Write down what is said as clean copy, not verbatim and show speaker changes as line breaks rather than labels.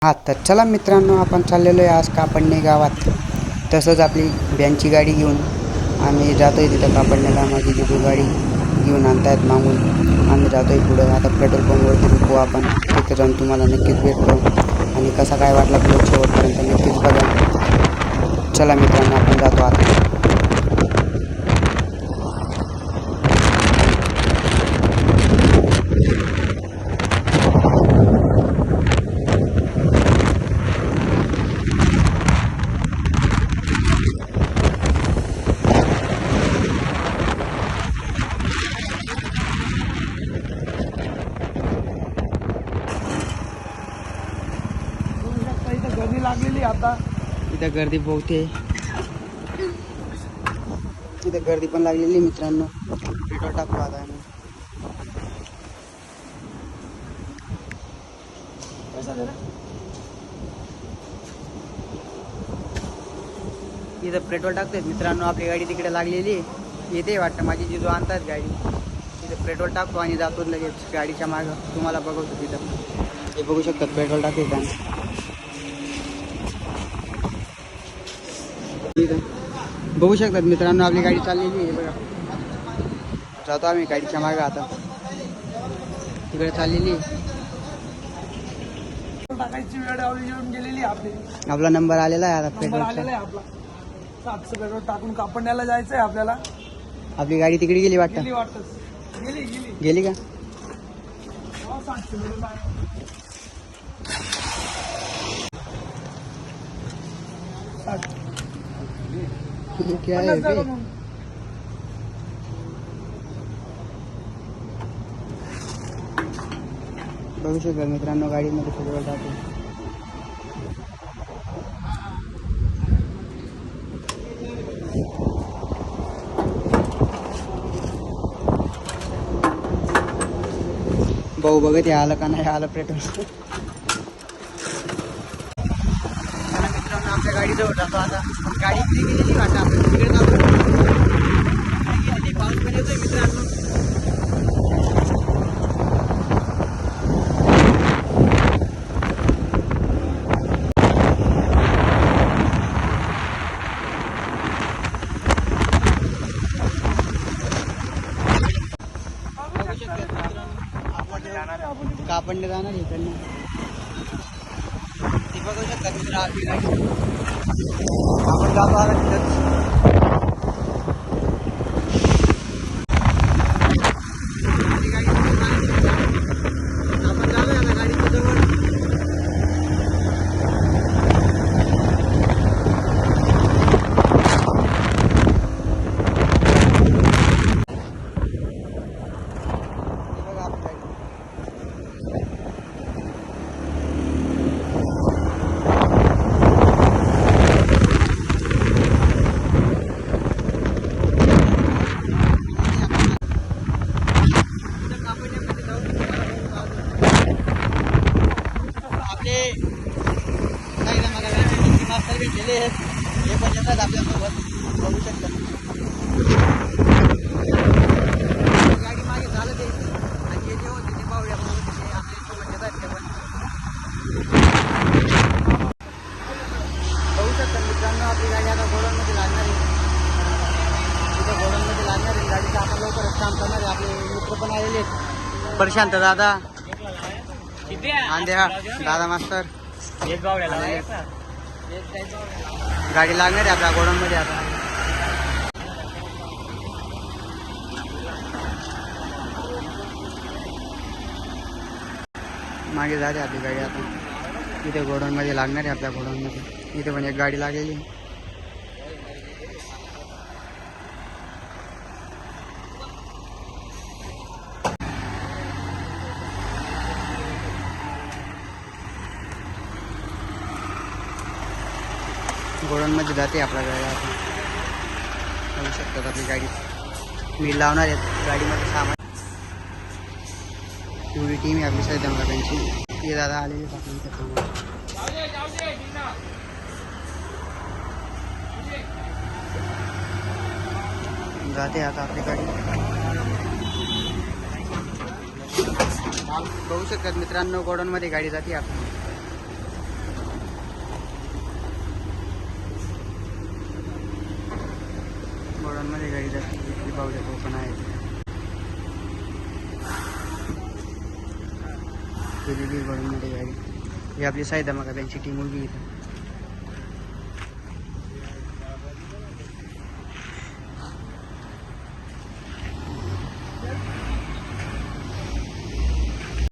हां, तर चला मित्रांनो, आपण चाललेलो आहे आज कापडणे गावात. तसंच आपली बँची गाडी घेऊन आम्ही जातो आहे तिथं कापडण्याला. माझी जिजू गाडी घेऊन आणतायत मागून. आम्ही जातो आहे पुढं. आता पेट्रोल पंपवरती रुकू आपण. तिथं जाऊन तुम्हाला नक्कीच भेटतो आणि कसा काय वाटला ब्लॉग शेवटपर्यंत नक्कीच बघा. चला मित्रांनो, आपण जातो आता.
गर्दी लागलेली आता.
इथं गर्दी बहुते. इथं गर्दी पण लागलेली मित्रांनो. पेट्रोल टाकू आता आम्ही. इथं पेट्रोल टाकतोय मित्रांनो. आपली गाडी तिकडे लागलेली येते वाटतं. माझी जिजू आणतात गाडी. तिथं पेट्रोल टाकतो आणि जातो लगेच गाडीच्या मागं. तुम्हाला बघवतो तिथं. हे बघू शकतात पेट्रोल टाकतो. बघू शकतात मित्रांनो, आपली गाडी चाललेली आहे बघा. जातो आम्ही गाडीच्या मागं आता. तिकडे चाललेली
टाकायची वेळ येऊन गेलेली आपली.
आपला नंबर आलेला आहे आता
नंबर
पेट्रोलचा.
आलेला आहे आपला. 700 पेट्रोल टाकून कापडण्याला जायचंय आपल्याला.
आपली गाडी तिकडे गेली वाटतं.
गेली वाटतच. गेली
गेली का?
700 पेट्रोल आहे.
क्या है बे? बघू शकता मित्रांनो, गाडीमध्ये पेट्रोल टाकू. भाऊ बघत आलं का नाही आलं पेट्रोल. मित्रांनो, आपल्या गाडीजवळ जातो आता. गाडी इकडे गेलेली वाटतं. आपण तिकडे जातो. पाऊस पण येतोय मित्रांनो. कापडणे जाणार इकडनं. ती बघू शकता मित्र आपली गाडी. आपण जातो आता तिथंच. आपली गाडी आपण जाऊया आता गाडीच्या जवळ. भेटलेले आहेत. हे पण येतात आपल्यासोबत. बघू शकता गाडी मागे झालं ते. आणि हे जे होते ते पाहूया. आपल्यासोबत येतात ते पण. बघू शकता मित्रांनो, आपली गाडी आता गोडाऊनमध्ये लागणार आहे. तिथं गोडाऊनमध्ये लागणार आहे. गाडीचं आपण लवकरच काम करणार आहे. आपले मित्र पण आलेले आहेत. प्रशांत दादा, आंध्या दादा मास्तर. गाडी लागणार आहे आपल्या गोडाऊन मध्ये आता. मागे जाते आपली गाडी आता. इथे गोडाऊन मध्ये लागणार आहे आपल्या गोडाऊन मध्ये. इथे पण एक गाडी लागलेली. गोडाऊनमध्ये जाते आपल्या गाडी आता. बघू शकतात आपली गाडी. मी लावणार आहे गाडीमध्ये सामान. एवढी टीम आहे आपली सध्या त्यांची. ते दादा आलेले आपल्या सामान. जाते आता आपली गाडी. बघू शकतात मित्रांनो, गोडाऊन मध्ये गाडी जाते आता. गॉडनमध्ये गाडी जाते इथली पावले तो पण आहे गेलेली गॉडनमध्ये गाडी ही आपली साईदा मग त्यांची टीम उभी इथं